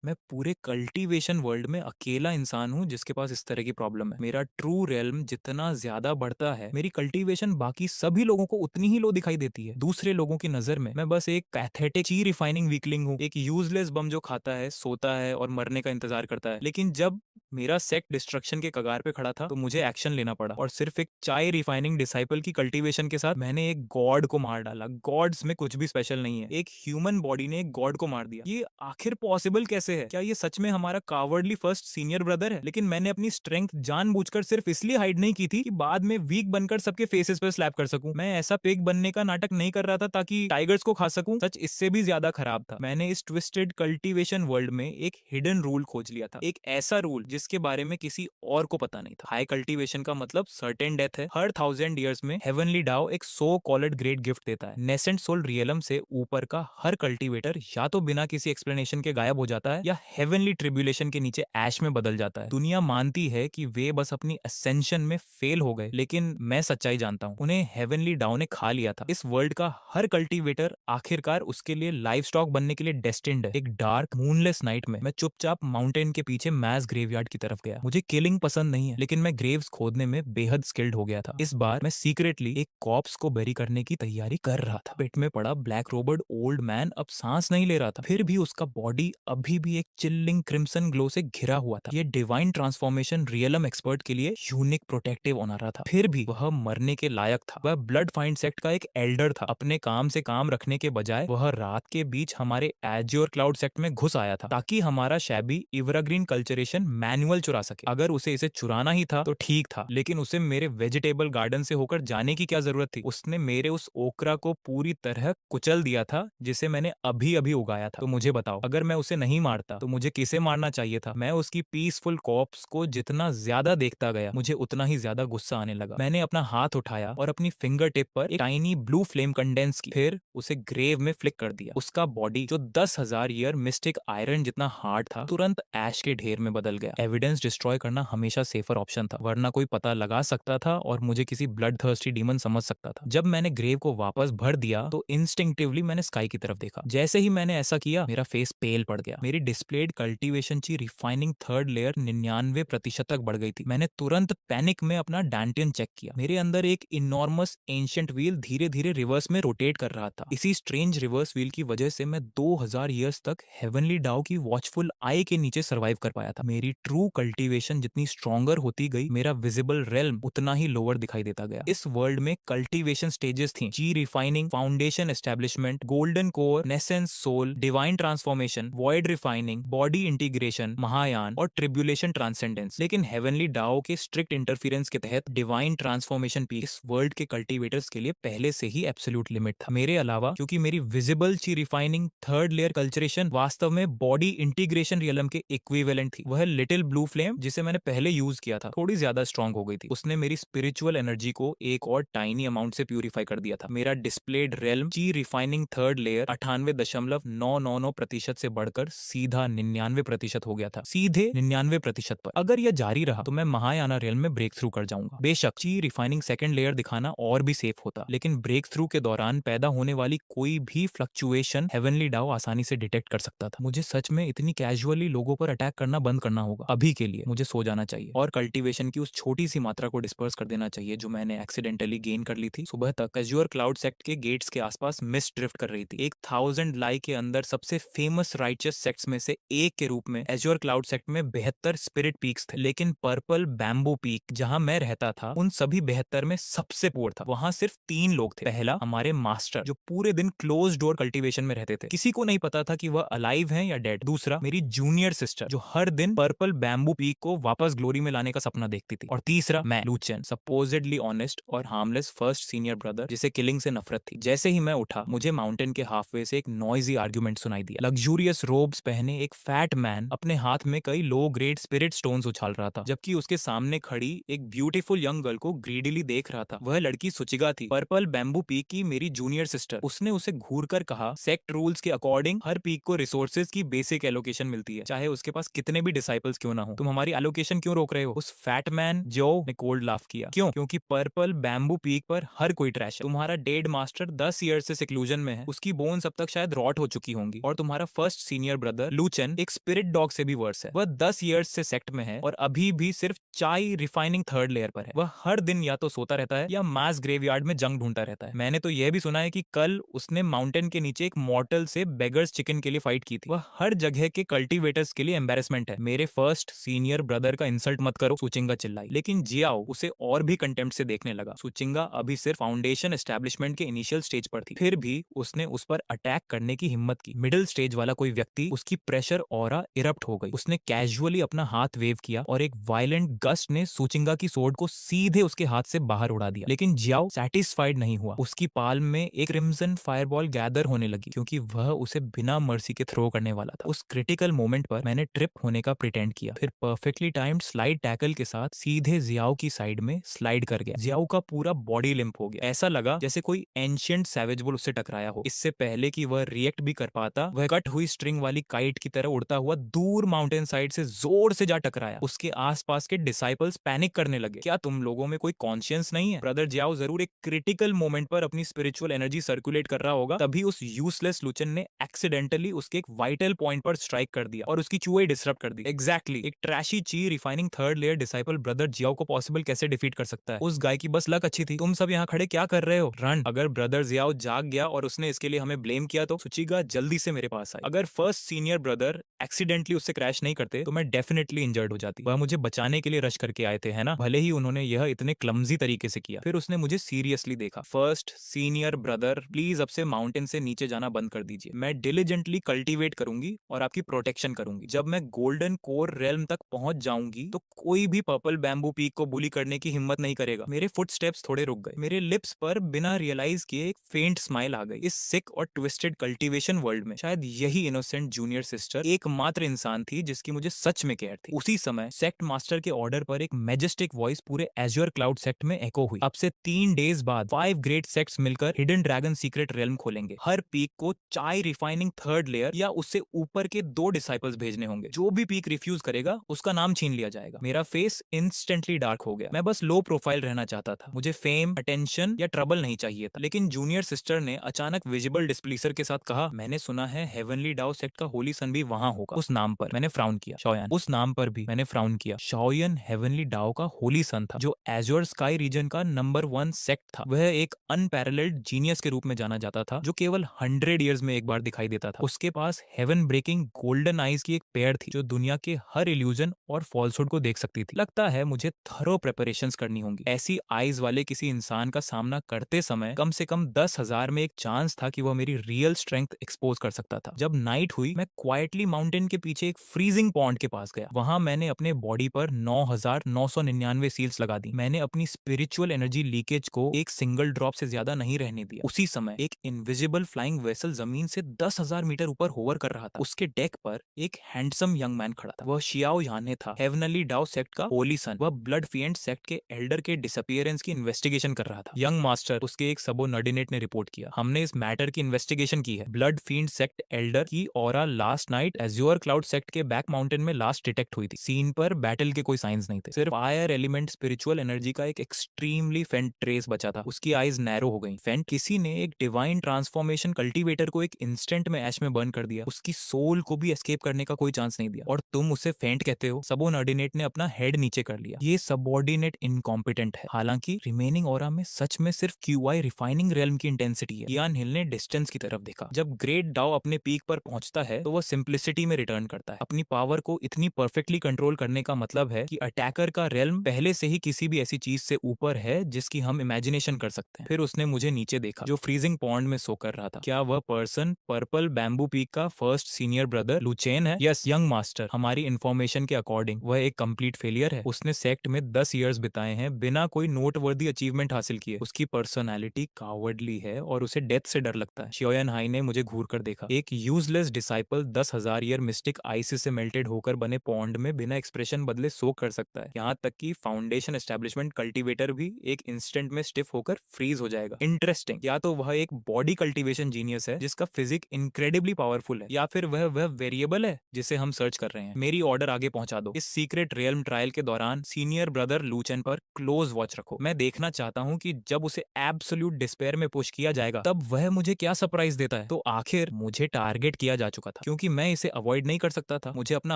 मैं पूरे cultivation world में अकेला इंसान हूँ जिसके पास इस तरह की प्रॉब्लम है। मेरा ट्रू रेल्म जितना ज्यादा बढ़ता है, मेरी कल्टीवेशन बाकी सभी लोगों को उतनी ही लो दिखाई देती है। दूसरे लोगों की नजर में मैं बस एक पैथेटिक ची रिफाइनिंग वीकलिंग हूँ, एक यूजलेस बम जो खाता है, सोता है और मरने का इंतजार करता है। लेकिन जब मेरा सेक्ट डिस्ट्रक्शन के कगार पे खड़ा था तो मुझे एक्शन लेना पड़ा, और सिर्फ एक चाय रिफाइनिंग डिसाइपल की कल्टीवेशन के साथ मैंने एक गॉड को मार डाला। गॉड्स में कुछ भी स्पेशल नहीं है, एक ह्यूमन बॉडी ने एक गॉड को मार दिया। ये आखिर पॉसिबल कैसे है? क्या ये सच में हमारा कावर्डली फर्स्ट सीनियर ब्रदर है? लेकिन मैंने अपनी स्ट्रेंथ जानबूझकर सिर्फ इसलिए हाइड नहीं की थी कि बाद में वीक बनकर सबके फेसेस पर स्लैप कर सकूं। मैं ऐसा पिग बनने का नाटक नहीं कर रहा था ताकि टाइगर्स को खा सकूं। सच इससे भी ज्यादा खराब था। मैंने इस ट्विस्टेड कल्टीवेशन वर्ल्ड में एक हिडन रूल खोज लिया था, एक ऐसा रूल जिसके बारे में किसी और को पता नहीं था। हाई कल्टीवेशन का मतलब सर्टेन डेथ है। हर 1000 ईयर्स में हेवनली डाओ एक सो कॉल्ड ग्रेट गिफ्ट देता है। नेसेंट सोल रियलम से ऊपर का हर कल्टीवेटर या तो बिना किसी एक्सप्लेनेशन के गायब हो जाता है या हेवनली ट्रिब्यूलेशन के नीचे ऐश में बदल जाता है। दुनिया मानती है कि वे बस अपनी असेंशन में फेल हो गए, लेकिन मैं सच्चाई जानता हूँ, उन्हें हेवनली डाउ ने खा लिया था। इस वर्ल्ड का हर कल्टीवेटर आखिरकार उसके लिए लाइव स्टॉक बनने के लिए डेस्टिन्ड है। एक डार्क मूनलेस नाइट में मैं चुपचाप माउंटेन के पीछे मैस ग्रेवयार्ड की तरफ गया। मुझे किलिंग पसंद नहीं है, लेकिन मैं ग्रेव्स खोदने में बेहद स्किल्ड हो गया था। इस बार मैं सीक्रेटली एक कॉप्स को बेरी करने की तैयारी कर रहा था। पेट में पड़ा ब्लैक रोबर्ड ओल्ड मैन अब सांस नहीं ले रहा था, फिर भी उसका बॉडी अभी भी एक चिल्लिंग क्रिम्सन ग्लो से घिरा हुआ था। ये डिवाइन ट्रांसफॉर्मेशन रियलम एक्सपर्ट के लिए यूनिक प्रोटेक्टिव ऑनर रहा था। फिर भी वह मरने के लायक था। वह ब्लड फाइंड सेक्ट का एक एल्डर था। अपने काम से काम रखने के बजाय वह रात के बीच हमारे एज्योर क्लाउड सेक्ट में घुस आया था ताकि हमारा शैबी इवराग्रीन कल्चरेशन मैनुअल चुरा सके। अगर उसे इसे चुराना ही था तो ठीक था, लेकिन उसे मेरे वेजिटेबल गार्डन से होकर जाने की क्या जरूरत थी? उसने मेरे उस ओकरा को पूरी तरह कुचल दिया था जिसे मैंने अभी अभी उगाया था। तो मुझे बताओ, अगर मैं उसे नहीं मारता तो मुझे किसे मारना चाहिए था? मैं उसकी पीसफुल कॉप्स को जितना ज्यादा देखता गया, मुझे उतना ही ज्यादा गुस्सा आने लगा। मैंने अपना हाथ उठाया और अपनी फिंगर टिप पर एक टाइनी ब्लू फ्लेम कंडेंस की, फिर उसे ग्रेव में फ्लिक कर दिया। उसका बॉडी जो 10,000 ईयर मिस्टिक आयरन जितना हार्ड था, तुरंत ऐश के ढेर में बदल गया। एविडेंस डिस्ट्रॉय करना हमेशा सेफर ऑप्शन था, वरना कोई पता लगा सकता था और मुझे किसी ब्लड थर्स्टी डीमन समझ सकता था। जब मैंने ग्रेव को वापस भर दिया तो इंस्टिंक्टिवली मैंने स्काई की तरफ देखा। जैसे ही मैंने ऐसा किया, मेरा फेस पेल पड़ गया। मेरी डिस्प्लेड कल्टीवेशन ची रिफाइनिंग थर्ड लेयर 99% तक बढ़ गई थी। मैंने तुरंत पैनिक में अपना डैंटियन चेक किया। मेरे अंदर एक इनॉर्मस एंशिएंट व्हील धीरे धीरे रिवर्स में रोटेट कर रहा था। इसी स्ट्रेंज रिवर्स व्हील की वजह से मैं 2000 ईयर्स तक हेवनली डाउ की वॉचफुल आई के नीचे सर्वाइव कर पाया था। मेरी ट्रू कल्टीवेशन जितनी स्ट्रॉन्गर होती गई, मेरा विजिबल रेल्म उतना ही लोअर दिखाई देता गया। इस वर्ल्ड में कल्टीवेशन स्टेजेस थी: Qi refining, foundation establishment, golden core, nascent soul, divine transformation, void refining, body integration, Mahayana और ट्रिब्यूलेशन ट्रांसेंडेंस। लेकिन हेवनली डाओ के स्ट्रिक्ट इंटरफेरेंस के तहत डिवाइन ट्रांसफॉर्मेशन पीस वर्ल्ड के कल्टीवेटर्स के लिए पहले से ही एब्सोल्यूट लिमिट था। मेरे अलावा, क्योंकि मेरी विजिबल ची रिफाइनिंग थर्ड लेयर कल्चरेशन वास्तव में बॉडी इंटीग्रेशन रियलम के इक्विवेलेंट थी, वह लिटिल ब्लू फ्लेम जिसे मैंने पहले यूज किया था थोड़ी ज्यादा स्ट्रांग हो गई थी। उसने मेरी स्पिरिचुअल एनर्जी को एक और टाइनी अमाउंट से प्यूरिफाई कर दिया था। मेरा डिस्प्लेड रेल्म ची रिफाइनिंग थर्ड लेयर 98.999% से बढ़कर सीधा 99% हो गया था, सीधे 99% पर। अगर यह जारी रहा तो मैं महायाना रेल्म में ब्रेक थ्रू कर जाऊंगा। बेशक ची रिफाइनिंग सेकंड लेयर दिखाना और भी सेफ होता, लेकिन ब्रेक थ्रू के दौरान पैदा होने वाली कोई भी फ्लक्चुएशन हेवनली डाओ आसानी से डिटेक्ट कर सकता था। मुझे सच में इतनी कैजुअली लोगों पर अटैक करना बंद करना होगा। अभी के लिए मुझे सो जाना चाहिए और कल्टीवेशन की उस छोटी सी मात्रा को डिस्पर्स कर देना चाहिए जो मैंने एक्सीडेंटली गेन कर ली थी। सुबह तक एज्योर क्लाउड सेक्ट के गेट्स के आसपास मिस्ट ड्रिफ्ट कर रही थी। एक 1000 लाई के अंदर सबसे फेमस राइचस सेक्ट्स में से एक के रूप में एज्योर क्लाउड सेक्ट में 72 स्पिरिट पीक्स थे, लेकिन पर्पल बैम्बू पीक जहां मैं रहता था, उन सभी 72 में सबसे पुअर था। वहां सिर्फ 3 लोग थे। पहला, हमारे मास्टर जो पूरे दिन क्लोज डोर कल्टीवेशन में रहते थे, किसी को नहीं पता था कि वह अलाइव हैं या डेड। दूसरा, मेरी जूनियर सिस्टर जो हर दिन पर्पल बैम्बू पीक को वापस ग्लोरी में लाने का सपना देखती थी। और तीसरा, मैं लूचेन, सपोजिडली ऑनेस्ट और हार्मलेस फर्स्ट सीनियर ब्रदर जिसे किलिंग से नफरत थी। जैसे ही मैं उठा, मुझे माउंटेन के हाफवे से एक नॉइजी आर्ग्यूमेंट सुनाई दिया। लग्जूरियस रोब्स पहने एक फैट मैन अपने हाथ में कई लो ग्रेड स्पिरिट स्टोन्स उछाल रहा था, जबकि उसके सामने खड़ी एक ब्यूटीफुल यंग गर्ल को ग्रीडीली देख रहा था। वह लड़की सुचिगा थी, पर्पल बैम्बू पीक की मेरी जूनियर सिस्टर। उसने उसे घूर कर कहा, सेक्ट रूल्स के अकॉर्डिंग हर पीक को रिसोर्सेज की बेसिक एलोकेशन मिलती है, चाहे उसके पास कितने भी डिसाइपल्स क्यों क्यों ना हो, तुम हमारी एलोकेशन क्यों रोक रहे हो? उस फैट मैन जो ने कोल्ड लाफ किया। क्यों? क्योंकि पर्पल बैम्बू पीक पर हर कोई ट्रैश है। तुम्हारा डेड मास्टर 10 ईयर से सिक्लूजन में है, उसकी बोन्स अब तक शायद रॉट हो चुकी होंगी। और तुम्हारा फर्स्ट सीनियर ब्रदर लूचन एक स्पिरिट डॉग से भी वर्स है। वह 10 ईयर्स से सेक्ट में है और अभी भी सिर्फ चाय रिफाइनिंग थर्ड लेयर पर है। वह हर दिन या तो सोता रहता है या मास ग्रेवयार्ड में जंग ढूंढता रहता है। मैंने तो यह भी सुना है कि कल उसने माउंटेन के नीचे एक मॉर्टल से बेगर्स चिकन के लिए फाइट की थी। वह हर जगह के कल्टीवेटर्स के लिए एम्बेरसमेंट है। मेरे फर्स्ट सीनियर ब्रदर का इंसल्ट मत करो, सुचिंगा चिल्लाई। लेकिन जियाओ उसे और भी कंटेम्प्ट से देखने लगा। सुचिंगा अभी सिर्फ फाउंडेशन एस्टेब्लिशमेंट के इनिशियल स्टेज पर थी, फिर भी उसने उस पर अटैक करने की हिम्मत की। मिडिल स्टेज वाला कोई व्यक्ति, उसकी प्रेशर ऑरा इरप्ट हो गई। उसने कैजुअली अपना हाथ वेव किया और एक वायलेंट गस्ट ने सुचिंगा की सोर्ड को सीधे उसके हाथ से बाहर उड़ा दिया। लेकिन जियाओ सेटिस्फाइड नहीं हुआ। उसकी पाल्म में एक क्रिम्सन फायरबॉल गैदर होने लगी क्योंकि वह उसे बिना मर्सी के थ्रो करने वाला था। उस क्रिटिकल मोमेंट पर मैंने ट्रिप होने का प्रिटेंड किया, फिर परफेक्टली टाइम्ड स्लाइड टैकल के साथ सीधे जियाओ की साइड में स्लाइड कर गया। जियाओ का पूरा बॉडी लिम्प हो गया। ऐसा लगा जैसे कोई एंशिएंट सैवेज बुल उससे टकराया हो। इससे पहले कि वह रिएक्ट भी कर पाता, वह कट हुई स्ट्रिंग वाली काइट की तरह उड़ता हुआ दूर माउंटेन साइड से जोर से जा टकराया। उसके आसपास के डिसाइपल्स पैनिक करने लगे। क्या तुम लोगों में कोई कॉन्शियंस नहीं है? ब्रदर जियाओ जरूर एक क्रिटिकल मोमेंट पर अपनी स्पिरिचुअल एनर्जी सर्कुलेट कर रहा होगा, तभी उस यूजलेस लुचन ने एक्सीडेंटली उसके एक वाइटल पॉइंट पर स्ट्राइक कर दिया और उसकी चूहे डिसरप्ट कर दी। एग्जैक्टली, एक ट्रैशी ची refining third layer disciple brother Jiao को पॉसिबल कैसे डिफीट कर सकता है? उस गाय की बस लक अच्छी थी। तुम सब यहाँ खड़े क्या कर रहे हो? रन। अगर ब्रदर जियाओ जाग गया और उसने इसके लिए हमें ब्लेम किया तो सुचिगा जल्दी से मेरे पास आए। अगर फर्स्ट सीनियर ब्रदर एक्सीडेंटली उससे क्रैश नहीं करते तो मैं डेफिनेटली इंजर्ड हो जाती। वह मुझे बचाने के लिए रश करके आए थे, है ना? भले ही उन्होंने यह इतने क्लमजी तरीके से किया। फिर उसने मुझे सीरियसली देखा। फर्स्ट सीनियर ब्रदर, प्लीज अब से माउंटेन से नीचे जाना बंद कर दीजिए। मैं डिलीजेंटली कल्टीवेट करूंगी और आपकी प्रोटेक्शन करूंगी। जब मैं गोल्डन कोर रेल्म तक पहुंच जाऊंगी तो कोई भी पर्पल बैम्बू पीक को बुली करने की हिम्मत नहीं करेगा। मेरे फुटस्टेप्स थोड़े रुक गए। मेरे लिप्स पर बिना रियलाइज किए एक फेंट स्माइल आ गई। इस सिक और ट्विस्टेड कल्टीवेशन वर्ल्ड में शायद यही इनोसेंट जूनियर सिस्टर एकमात्र इंसान थी जिसकी मुझे सच में केयर थी। उसी समय सेक्ट मास्टर के ऑर्डर पर एक मैजेस्टिक वॉइस पूरे एज्योर क्लाउड सेक्ट में एको हुई। अब से 3 डेज बाद 5 ग्रेट सेक्ट्स मिलकर हिडन ड्रैगन सीक्रेट रेल्म खोलेंगे। हर पीक को चाय रिफाइनिंग थर्ड लेयर या उससे ऊपर के 2 डिसाइपल्स भेजने होंगे। जो भी पीक रिफ्यूज करेगा उसका नाम छीन लिया जाएगा। मेरा फेस इंस्टेंटली डार्क हो गया। मैं बस लो प्रोफाइल रहना चाहता था। मुझे फेम, अटेंशन या ट्रबल नहीं चाहिए था। लेकिन जूनियर सिस्टर ने अचानक विजिबल डिस्प्लीसर के साथ कहा, मैंने सुना है हेवनली डाओ सेक्ट का होली सन भी वहां होगा। उस नाम पर मैंने फ्राउन किया। शॉयन, उस नाम पर भी मैंने फ्राउन किया। शॉयन हेवनली डाओ का होली सन था जो एज्योर स्काई रीजन का नंबर 1 सेक्ट था। वह एक अनपैरेलल्ड जीनियस के रूप में जाना जाता था जो केवल 100 ईयर्स में एक बार दिखाई देता था। उसके पास हेवन ब्रेकिंग गोल्डन आईज की एक पेयर थी जो दुनिया के हर इल्यूजन और फॉल्सहुड को देख सकती थी। लगता है मुझे थरो प्रिपरेशंस करनी होंगी। ऐसी आईज वाले किसी इंसान का सामना करते समय कम से कम 10,000 में एक चांस था कि वह मेरी रियल स्ट्रेंथ एक्सपोज कर सकता था। जब नाइट हुई मैं क्वाइटली माउंटेन के पीछे एक फ्रीजिंग पॉन्ड के पास गया। वहां मैंने अपने बॉडी पर 9,999 सील्स लगा दी। मैंने अपनी स्पिरिचुअल एनर्जी लीकेज को एक सिंगल ड्रॉप से ज्यादा नहीं रहने दिया। उसी समय एक इनविजिबल फ्लाइंग वेसल जमीन से 10,000 मीटर ऊपर होवर कर रहा था। उसके डेक पर एक हैंडसम यंग मैन खड़ा था। वह शियाओ याने था, हेवनली डाओ सेक्ट का होली सन। वह ब्लड फिएंट सेक्ट के एल्डर के डिसअपियरेंस की इन्वेस्टिगेशन कर रहा था। यंग मास्टर, उसके एक सबोर्डिनेट ने रिपोर्ट किया, हमने इस मैटर की इन्वेस्टिगेशन की है। ब्लड फिएंट सेक्ट एल्डर की aura last night azure cloud sect के बैक माउंटेन में लास्ट डिटेक्ट हुई थी। सीन पर बैटल के कोई साइंस नहीं थे, सिर्फ फायर एलिमेंट स्पिरिचुअल एनर्जी का एक एक्सट्रीमली फेंट ट्रेस बचा था। उसकी आईज नैरो हो गई। फेंट, किसी ने एक डिवाइन ट्रांसफॉर्मेशन कल्टीवेटर को एक इंस्टेंट में ऐश में बर्न कर दिया। उसकी सोल को भी एस्केप करने का कोई चांस नहीं दिया। और तुम उसे फेंट कहते हो? सबोर्डिनेट ने अपना हेड नीचे कर लिया। ये सबॉर्डिनेट इनकॉम्पिटेंट है। हालांकि रिमेनिंग ऑरा में सच में सिर्फ क्यूआई रिफाइनिंग रेल्म की इंटेंसिटी है। इयान हिल ने डिस्टेंस की तरफ देखा। जब ग्रेट डाओ अपने पीक पर पहुंचता है तो वह सिंप्लिसिटी में रिटर्न करता है। अपनी पावर को इतनी परफेक्टली कंट्रोल करने का मतलब है कि अटैकर का रेल्म पहले से ही किसी भी ऐसी चीज से ऊपर है जिसकी हम इमेजिनेशन कर सकते हैं। फिर उसने मुझे नीचे देखा जो फ्रीजिंग पॉन्ड में सो कर रहा था। क्या वह पर्सन पर्पल बैम्बू पीक का फर्स्ट सीनियर ब्रदर लुचेन है? यस यंग मास्टर, हमारी इंफॉर्मेशन के अकॉर्डिंग वह एक कंप्लीट फेलियर है। उसने सेक्ट में 10 इयर्स बिताए हैं बिना कोई नोटवर्दी अचीवमेंट हासिल किए। उसकी पर्सनालिटी कावर्डली है और उसे डेथ से डर लगता है। शियोयन हाई ने मुझे घूर कर देखा। एक useless disciple 10,000 year mistake ISIS से मेल्टेड होकर बने पॉन्ड में बिना एक्सप्रेशन बदले सो कर सकता है। यहाँ तक कि फाउंडेशन एस्टेब्लिशमेंट कल्टीवेटर भी एक इंस्टेंट में स्टिफ होकर फ्रीज हो जाएगा। इंटरेस्टिंग। या तो वह एक बॉडी कल्टीवेशन जीनियस है जिसका फिजिक इनक्रेडिबली पावरफुल है, या फिर वह वेरिएबल है जिसे हम सर्च कर रहे हैं। मेरी ऑर्डर आगे पहुंचा दो। इस सीक्रेट रियल्म ट्रायल के दौरान सीनियर ब्रदर लूचेन पर क्लोज वॉच रखो। मैं देखना चाहता हूँ कि जब उसे एब्सोल्यूट डिस्पेयर में पुश किया जाएगा तब वह मुझे क्या सरप्राइज देता है। तो आखिर मुझे टारगेट किया जा चुका था, क्योंकि मैं इसे अवॉइड नहीं कर सकता था। मुझे अपना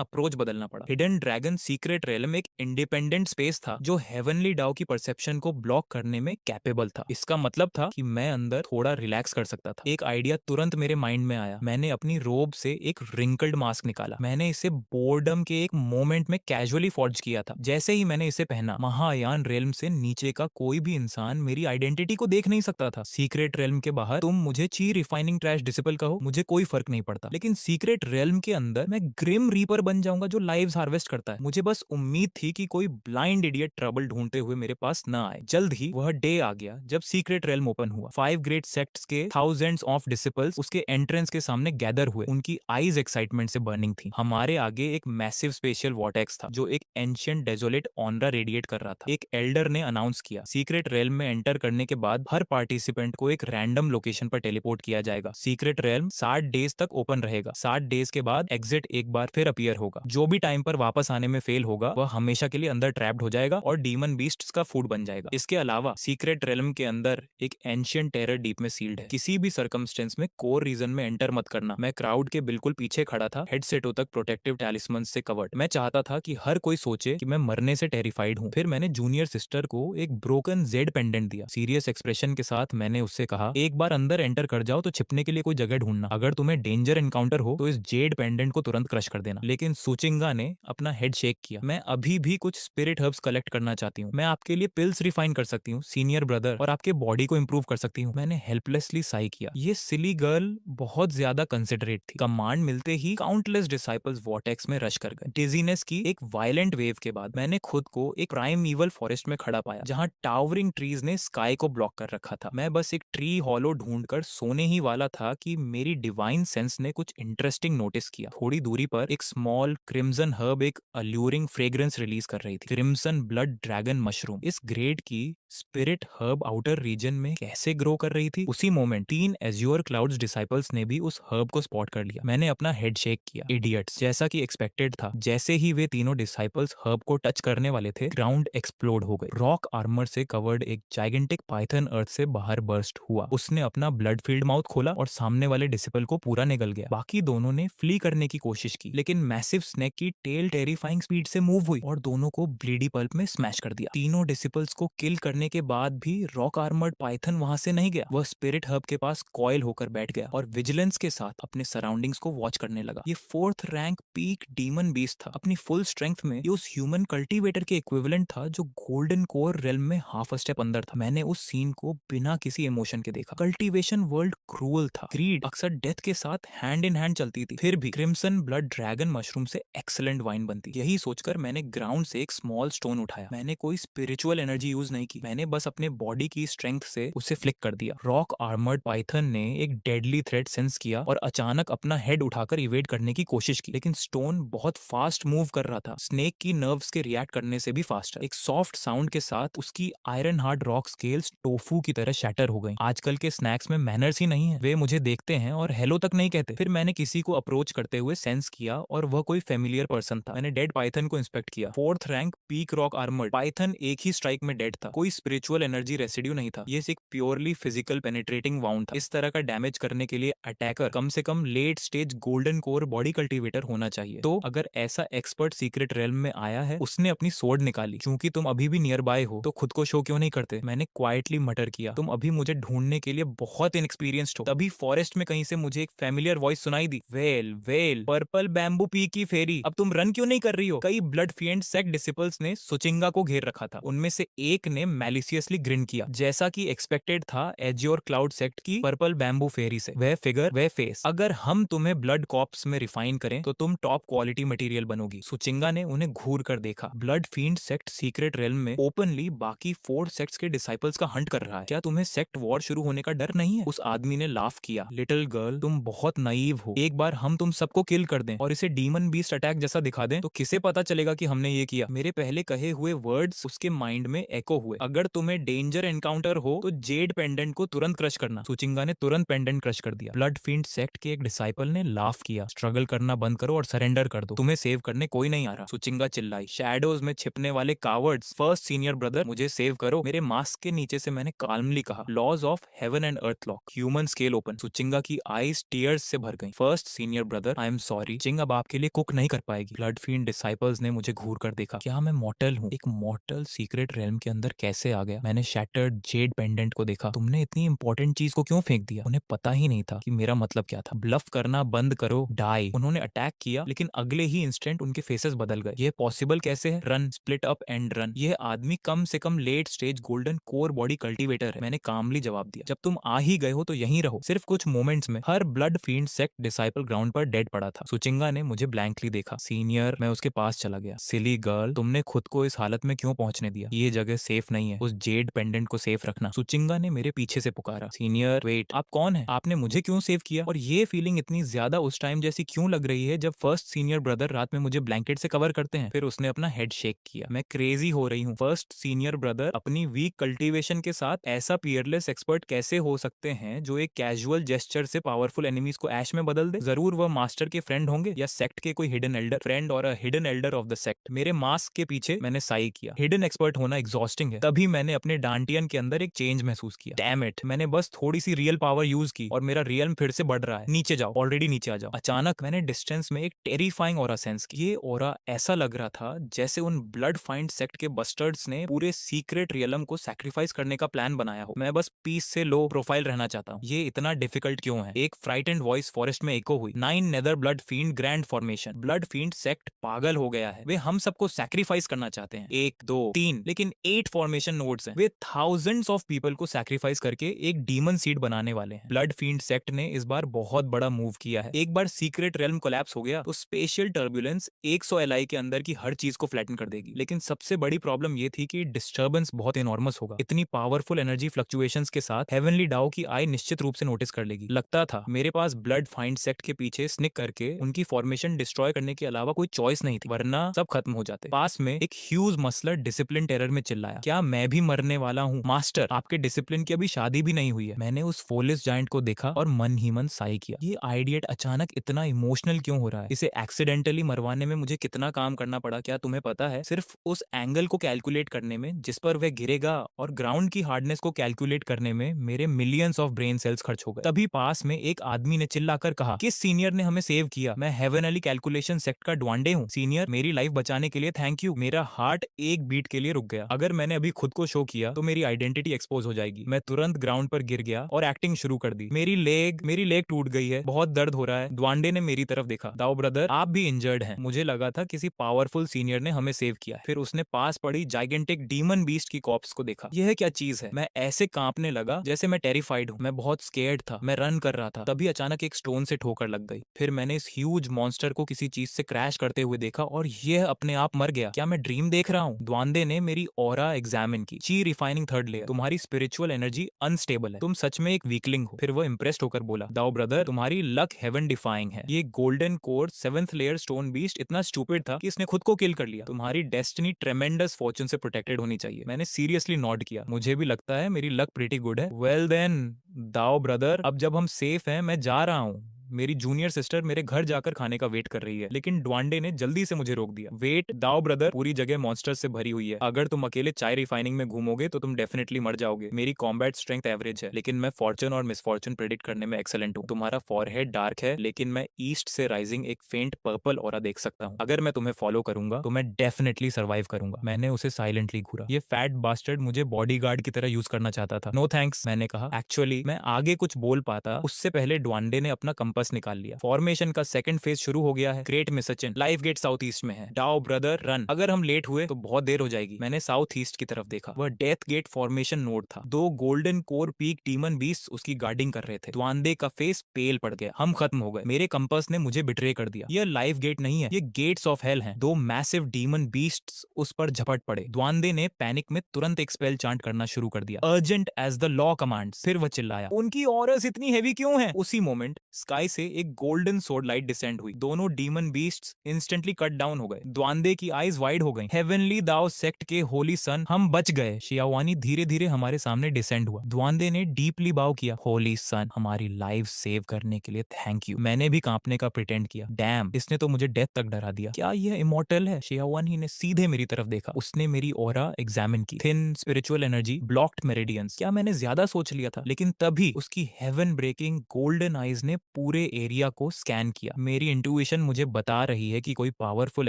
अप्रोच बदलना पड़ा। हिडन ड्रैगन सीक्रेट रियल्म एक इंडिपेंडेंट स्पेस था जो हेवनली डाउ की परसेप्शन को ब्लॉक करने में कैपेबल था। इसका मतलब था कि मैं अंदर थोड़ा रिलैक्स कर सकता था। एक आइडिया तुरंत मेरे माइंड में आया। मैंने अपनी रोब से एक रिंकल्ड मास्क निकाला। मैंने इसे बोर्डम के एक मोमेंट में कैजुअली फॉर्ज किया था। जैसे ही मैंने इसे पहना, महायान रेल्म से नीचे का कोई भी इंसान मेरी आइडेंटिटी को देख नहीं सकता था। सीक्रेट रेल्म के बाहर तुम मुझे ची रिफाइनिंग ट्रैश डिसिपल कहो, मुझे कोई फर्क नहीं पड़ता। लेकिन सीक्रेट रेल्म के अंदर मैं ग्रिम रीपर बन जाऊंगा जो लाइव्स हार्वेस्ट करता है। मुझे बस उम्मीद थी कि कोई ब्लाइंड इडियट ट्रबल ढूंढते हुए मेरे पास न आए। जल्द ही वह डे आ गया जब सीक्रेट रेल्म ओपन हुआ। 5 ग्रेट सेक्ट्स के थाउजेंड्स ऑफ डिसिपल्स उसके एंट्रेंस के सामने गैदर हुए। उनकी आईज एक्साइटमेंट से बर्निंग थी। हमारे आगे एक मैसिव स्पेशल वॉर्टेक्स था जो एक एंशिएंट डेजोलेट ऑनरा रेडिएट कर रहा था। एक एल्डर ने अनाउंस किया, सीक्रेट रेल्म में एंटर करने के बाद हर पार्टिसिपेंट को एक रैंडम लोकेशन पर टेलीपोर्ट किया जाएगा। सीक्रेट रेल्म 60 डेज तक ओपन रहेगा। 60 डेज के बाद एग्जिट एक बार फिर अपीयर होगा। जो भी टाइम पर वापस आने में फेल होगा वह हमेशा के लिए अंदर ट्रैप्ड हो जाएगा और डीमन बीस्ट्स का फूड बन जाएगा। इसके अलावा सीक्रेट रेल्म के अंदर एक एंशिएंट टेरर डीप में सील्ड है। किसी भी सर्कमस्टेंस में कोर रीजन में एंटर मत करना। मैं क्राउड के बिल्कुल पीछे खड़ा था, हेडसेटों तक प्रोटेक्टिव टैलिस्मन से कवर्ड। मैं चाहता था कि हर कोई सोचे कि मैं मरने से टेरिफाइड हूँ। फिर मैंने जूनियर सिस्टर को एक ब्रोकन जेड पेंडेंट दिया। सीरियस एक्सप्रेशन के साथ मैंने उससे कहा, एक बार अंदर एंटर कर जाओ तो छिपने के लिए कोई जगह ढूंढना। अगर तुम्हें डेंजर एनकाउंटर हो तो इस जेड पेंडेंट को तुरंत क्रश कर देना। लेकिन सुचिंगा ने अपना हेड शेक किया। मैं अभी भी कुछ स्पिरिट हर्ब्स कलेक्ट करना चाहती हूँ। मैं आपके लिए पिल्स रिफाइन कर सकती हूँ सीनियर ब्रदर, और आपके बॉडी को इंप्रूव कर सकती हूँ। मैंने हेल्पलेसली साई किया। ये सिली गर्ल बहुत ज्यादा कंसिडरेट थी। कमांड मिलते ही काउंटलेस डिसाइपल्स वॉर्टेक्स में रश कर गए। डिजीनेस की एक वायलेंट वेव के बाद मैंने खुद को एक प्राइमईवल फॉरेस्ट में खड़ा पाया जहां टावरिंग ट्रीज ने स्काई को ब्लॉक कर रखा था। मैं बस एक ट्री हॉलो ढूंढकर सोने ही वाला था कि मेरी डिवाइन सेंस ने कुछ इंटरेस्टिंग नोटिस किया। थोड़ी दूरी पर एक स्मॉल क्रिम्सन हर्ब एक अल्यूरिंग फ्रेग्रेंस रिलीज कर रही थी। क्रिम्सन ब्लड ड्रैगन मशरूम इस ग्रेड की स्पिरिट हर्ब आउटर रीजन में कैसे ग्रो कर रही थी। उसी मोमेंट 3 एज्योर क्लाउड्स डिसाइपल्स ने भी उस हर्ब को स्पॉट कर लिया। मैंने अपना हेड शेक किया। इडियट्स, जैसा कि एक्सपेक्टेड था। जैसे ही वे तीनों डिसाइपल्स हर्ब को टच करने वाले थे, ग्राउंड एक्सप्लोड हो गई। रॉक आर्मर से कवर्ड एक जाइगेंटिक पाइथन अर्थ से बाहर बर्स्ट हुआ। उसने अपना ब्लड फील्ड माउथ खोला और सामने वाले डिसिपल को पूरा निगल गया। बाकी दोनों ने फ्ली करने की कोशिश की, लेकिन मैसिव स्नेक की टेल टेरिफाइंग स्पीड से मूव हुई और दोनों को ब्लीडी पल्प में स्मैश कर दिया। तीनों डिसिपल्स को किल करने के बाद भी रॉक आर्मर्ड पाइथन वहां से नहीं गया। वह स्पिरिट हब के पास कॉइल होकर बैठ गया और विजिलेंस के साथ अपने सराउंडिंग्स को वॉच करने लगा। ये 4th rank peak demon beast था। अपनी फुल स्ट्रेंथ में ये उस ह्यूमन कल्टीवेटर के इक्विवेलेंट था जो गोल्डन कोर रेल्म में हाफ अ स्टेप अंदर था। मैंने उस सीन को बिना किसी इमोशन के देखा। कल्टीवेशन वर्ल्ड क्रूअल था। ग्रीड अक्सर डेथ के साथ हैंड इन हैंड चलती थी, फिर भी क्रिम्सन ब्लड ड्रैगन मशरूम से एक्सीलेंट वाइन बनती। यही सोचकर मैंने ग्राउंड से एक स्मॉल स्टोन उठाया। मैंने कोई स्पिरिचुअल एनर्जी यूज नहीं की, मैंने बस अपने बॉडी की स्ट्रेंथ से उसे फ्लिक कर दिया। रॉक आर्मर्ड पाइथन ने एक डेडली थ्रेट सेंस किया और अचानक अपना हेड उठाकर इवेड करने की कोशिश की, लेकिन स्टोन बहुत फास्ट मूव कर रहा था, स्नेक की नर्व्स के रिएक्ट करने से भी फास्टर। एक सॉफ्ट साउंड के साथ उसकी iron hard rock scales tofu की तरह शैटर हो गई। आजकल के स्नैक्स में मैनर्स ही नहीं है, वे मुझे देखते हैं और हेलो तक नहीं कहते। फिर मैंने किसी को अप्रोच करते हुए सेंस किया और वह कोई फेमिलियर पर्सन था। मैंने डेड पाइथन को इंस्पेक्ट किया। 4th rank peak rock armoured Python एक ही स्ट्राइक में डेड था। कोई स्पिरिचुअल एनर्जी रेसिड्यू नहीं था। ये एक प्योरली फिजिकल पेनिट्रेटिंग वाउंड था। इस तरह का डैमेज करने के लिए अटैकर कम से कम late stage golden core body cultivator होना चाहिए। तो अगर ऐसा एक्सपर्ट सीक्रेट रेल्म में आया है, उसने अपनी सोर्ड निकाली। चूंकि तुम अभी भी नियर बाय हो तो खुद को शो क्यों नहीं करते। मैंने क्वाइटली मटर किया, तुम अभी मुझे ढूंढने के लिए बहुत इनएक्सपीरियंस्ड हो। तभी फॉरेस्ट में कहीं से मुझे एक फेमिलियर वॉइस सुनाई दी, well well purple bamboo peak की फेरी, अब तुम रन क्यों नहीं कर रही हो। कई ब्लड फिएंट सेक्ट डिसिपल्स ने सुचिंगा को घेर रखा था। उनमें से एक ने मैलिशियसली ग्रिन किया, जैसा कि एक्सपेक्टेड था एज्योर क्लाउड सेक्ट की पर्पल बैम्बू फेरी से। वह फिगर, वह फेस, अगर हम तुम्हें ब्लड कॉप्स में रिफाइन करें तो तुम टॉप क्वालिटी मटेरियल बनोगी। सुचिंगा ने उन्हें घूर कर देखा। Blood field sect secret realm में ओपनली बाकी 4 सेक्ट्स के डिसाइपल्स का हंट कर रहा है। क्या तुम्हें सेक्ट वॉर शुरू होने का डर नहीं है। उस आदमी ने लाफ किया, लिटिल गर्ल तुम बहुत नाइव हो। एक बार हम तुम सबको किल कर दें और इसे डीमन बीस्ट अटैक जैसा दिखा दें तो किसे पता चलेगा कि हमने ये किया। मेरे पहले कहे हुए वर्ड्स उसके माइंड में एको हुए। अगर तुम्हें डेंजर एनकाउंटर हो तो जेड पेंडेंट को तुरंत क्रश करना। सुचिंगा ने तुरंत पेंडेंट क्रश कर दिया। ब्लड फील्ड सेक्ट के एक डिसाइपल ने लाफ किया, स्ट्रगल करना बंद करो और सरेंडर कर दो। तुम्हें तुम्हें सेव करने कोई नहीं आ रहा। सुचिंगा चिल्लाई, शैडोज में छिपने वाले कावर्ड्स, फर्स्ट सीनियर ब्रदर मुझे सेव करो। मेरे मास्क के नीचे से मैंने काल्मली कहा, laws of heaven and earth lock, human scale open. सुचिंगा की आईज टीयर्स से भर गई। First senior brother, I am sorry, Ching अब आपके लिए कुक नहीं कर पाएगी। ब्लड फील्ड डिसाइपल्स ने मुझे घूर कर देखा। क्या मैं मॉर्टल हूँ? एक मॉर्टल सीक्रेट रेल्म के अंदर कैसे आ गया? मैंने शैटर्ड जेड पेंडेंट को देखा। तुमने इतनी इंपॉर्टेंट चीज को क्यों फेंक दिया? उन्हें पता ही नहीं था कि मेरा मतलब क्या था। ब्लफ करना बंद करो, डाई। उन्होंने अटैक किया, लेकिन अगले ही इंस्टेंट उनके फेसेस बदल गए। ये पॉसिबल कैसे है? Run, split up and run. ये आदमी कम से कम late stage golden core body cultivator है। मैंने कामली जवाब दिया, जब तुम आ ही गए हो तो यहीं रहो। सिर्फ कुछ मोमेंट्स में हर blood field sect disciple ground पर डेड पड़ा था। सुचिंगा ने मुझे ब्लैंकली देखा। सीनियर, मैं उसके पास चला गया। सिली गर्ल, तुमने खुद को इस हालत में क्यों पहुंचने दिया? ये जगह सेफ नहीं है। उस जेड पेंडेंट को सेफ रखना। सुचिंगा ने मेरे पीछे से पुकारा, सीनियर वेट, आप कौन है? आपने मुझे क्यों सेव किया? और ये फीलिंग इतनी ज्यादा उस टाइम जैसी क्यों लग रही है जब फर्स्ट सीनियर ब्रदर रात में मुझे ब्लैंकेट से कवर करते हैं? फिर उसने अपना हेड शेक किया। मैं क्रेजी हो रही हूँ। फर्स्ट सीनियर ब्रदर अपनी वीक कल्टीवेशन के साथ ऐसा पियरलेस एक्सपर्ट कैसे हो सकते हैं जो एक कैजुअल जेस्चर से पावरफुल एनिमीज को ऐश में बदल दे? जरूर वह मास्टर के फ्रेंड होंगे या सेक्ट के कोई हिडन एल्डर। फ्रेंड और a hidden Elder of the sect. मेरे मास्क के पीछे मैंने साई किया। हिडन एक्सपर्ट होना एग्जॉस्टिंग है। तभी मैंने अपने डांटियन के अंदर एक चेंज महसूस किया। डैम इट, मैंने बस थोड़ी सी रियल पावर यूज की और मेरा रियल फिर से बढ़ रहा है। नीचे जाओ, ऑलरेडी नीचे आ जाओ। अचानक मैंने डिस्टेंस में एक टेरिफाइंग ऑरा सेंस की। ये ऑरा ऐसा लग रहा था जैसे उन ब्लड फाइंड सेक्ट के बस्टर्ड्स ने पूरे सीक्रेट रियलम को सैक्रिफाइस करने का प्लान बनाया हो। मैं बस पीस से लो प्रोफाइल रहना चाहता हूँ। ये इतना डिफिकल्ट क्यों है? एक फ्राइटेंड वॉइस फॉरेस्ट में एको हुई। 9 nether blood field grand formation. Blood field sect पागल हो गया है। वे हम सबको सैक्रिफाइस करना चाहते हैं। 1 2 3, लेकिन 8 फॉर्मेशन नोड्स हैं। वे थाउजेंड्स ऑफ पीपल को सैक्रिफाइस करके एक डीमन सीड बनाने वाले हैं। ब्लड फील्ड सेक्ट ने इस बार बहुत बड़ा मूव किया है। एक बार सीक्रेट रेल्म कोलैप्स हो गया तो स्पेशल टर्बुलेंस 100 एलआई के अंदर की हर चीज को फ्लैटन कर देगी। लेकिन सबसे बड़ी प्रॉब्लम ये थी कि डिस्टर्बेंस बहुत इनॉर्मस होगा। इतनी पावरफुल एनर्जी फ्लक्चुएशंस के साथ हेवनली डाओ की आई निश्चित रूप से नोटिस कर लेगी। लगता था मेरे पास ब्लड फाइंड सेक्ट के पीछे स्निक करके उनकी फॉर्मेशन डिस्ट्रॉय करने के अलावा कोई चॉइस नहीं थी, वरना सब खत्म हो जाते। पास में एक ह्यूज मसलर डिसिप्लिन टेरर में चिल्लाया, क्या मैं भी मरने वाला हूँ? मास्टर, आपके डिसिप्लिन की अभी शादी भी नहीं हुई है। मैंने उस फोलिस जायंट को देखा और मन ही मन साई किया। ये आइडियट अचानक इतना इमोशनल क्यों हो रहा है? इसे एक्सीडेंटली मरवाने में मुझे कितना काम करना पड़ा, क्या तुम्हें पता है? सिर्फ उस एंगल को कैलकुलेट करने में जिस पर वह गिरेगा और ग्राउंड की हार्डनेस को कैलकुलेट करने में मेरे मिलियंस ऑफ ब्रेन सेल्स खर्च हो गए। तभी पास में एक आदमी ने चिल्लाकर कहा, किस सीनियर ने हमें सेव किया? मैं हेवनली कैलकुलेशन सेक्ट का ड्वांडे हूँ। सीनियर, मेरी लाइफ बचाने के लिए थैंक यू। मेरा हार्ट एक बीट के लिए रुक गया। अगर मैंने अभी खुद को शो किया तो मेरी आइडेंटिटी एक्सपोज हो जाएगी। मैं तुरंत ग्राउंड पर गिर गया और एक्टिंग शुरू कर दी। मेरी लेग टूट गई है, बहुत दर्द हो रहा है। द्वांडे ने मेरी तरफ देखा। दाओ ब्रदर, आप भी इंजर्ड हैं। मुझे लगा था किसी पावरफुल सीनियर ने हमें सेव किया है। फिर उसने पास पड़ी जाइगेंटिक डीमन बीस्ट की कॉप्स को देखा। यह क्या चीज है? मैं ऐसे कांपने लगा जैसे मैं टेरिफाइड हूँ। मैं बहुत स्केर्ड था। मैं रन कर रहा था। तभी अचानक एक स्टोन से ठोकर लग गई। फिर मैंने इस ह्यूज मॉन्स्टर को किसी चीज से क्रैश करते हुए देखा और यह अपने आप मर गया। क्या मैं ड्रीम देख रहा हूँ? द्वांडे ने मेरी ऑरा एग्जामिन की। ची रिफाइनिंग थर्ड लेयर, तुम्हारी स्पिरिचुअल एनर्जी अनस्टेबल है। तुम सच में एक वीकलिंग हो। फिर वो इंप्रेस्ड होकर बोला, दाओ ब्रदर, तुम्हारी लक हेवन डिफाइंग है। ये golden core 7th layer stone beast इतना स्टूपिड था कि इसने खुद को किल कर लिया। तुम्हारी डेस्टिनी ट्रेमेंडस फॉर्चून से प्रोटेक्टेड होनी चाहिए। मैंने सीरियसली नॉट किया। मुझे भी लगता है मेरी लक प्रीटी गुड है। वेल देन दाओ ब्रदर, अब जब हम सेफ हैं मैं जा रहा हूँ। मेरी जूनियर सिस्टर मेरे घर जाकर खाने का वेट कर रही है। लेकिन ड्वांडे ने जल्दी से मुझे रोक दिया। वेट दाओ ब्रदर, पूरी जगह मॉन्स्टर्स से भरी हुई है। अगर तुम अकेले चाय रिफाइनिंग में घूमोगे तो तुम डेफिनेटली मर जाओगे। मेरी कॉम्बैट स्ट्रेंथ एवरेज है, लेकिन मैं फॉर्चून और मिसफॉर्चून प्रेडिक्ट करने में एक्सेलेंट हूँ। तुम्हारा फॉरहेड डार्क है, लेकिन मैं ईस्ट से राइजिंग एक फेंट पर्पल ऑरा देख सकता हूँ। अगर मैं तुम्हें फॉलो करूंगा तो मैं डेफिनेटली सर्वाइव करूंगा। मैंने उसे साइलेंटली घूरा। ये फैट बास्टर्ड मुझे बॉडीगार्ड की तरह यूज करना चाहता था। नो थैंक्स, मैंने कहा। एक्चुअली मैं आगे कुछ बोल पाता उससे पहले ड्वांडे ने अपना कंपास निकाल लिया। फॉर्मेशन का सेकंड फेज शुरू हो गया है। Great miss Sachin, life gate south east में है। डाओ ब्रदर रन, अगर हम लेट हुए तो बहुत देर हो जाएगी। मैंने साउथ ईस्ट की तरफ देखा। वह डेथ गेट फॉर्मेशन नोड था। 2 golden core peak demon beast उसकी गार्डिंग कर रहे थे। द्वांडे का फेस पेल पड़ गया। हम खत्म हो गए। मेरे कंपास ने मुझे बिट्रे कर दिया। यह लाइफ गेट नहीं है, ये गेट्स ऑफ हेल हैं। 2 मैसिव डीमन बीस्ट्स उस पर झपट पड़े। द्वांडे ने पैनिक में तुरंत एक स्पेल चांट करना शुरू कर दिया, urgent as the law commands. फिर वह चिल्लाया, उनकी ऑरस इतनी हेवी क्यों है? उसी मोमेंट स्काई से एक गोल्डन सोर्ड लाइट डिसेंड हुई। दोनों demon beasts instantly cut down हो गए। द्वांदे की आईज वाइड हो गई। हेवनली दाओ सेक्ट के होली सन, हम बच गए। शियावानी धीरे धीरे हमारे सामने डिसेंड हुआ। द्वांदे ने डीपली बाव किया। होली सन, हमारी लाइफ सेव करने के लिए थैंक यू। मैंने भी कांपने का प्रिटेंड किया। डैम, इसने तो मुझे डेथ तक डरा दिया। क्या यह इमॉर्टल है? शियावानी ने सीधे मेरी तरफ देखा। उसने मेरी ऑरा एग्जामिन की। Thin spiritual energy, blocked meridians. क्या मैंने ज्यादा सोच लिया था? लेकिन तभी उसकी हेवन ब्रेकिंग गोल्डन आईज ने पूरे एरिया को स्कैन किया। मेरी इंट्यूशन मुझे बता रही है कि कोई पावरफुल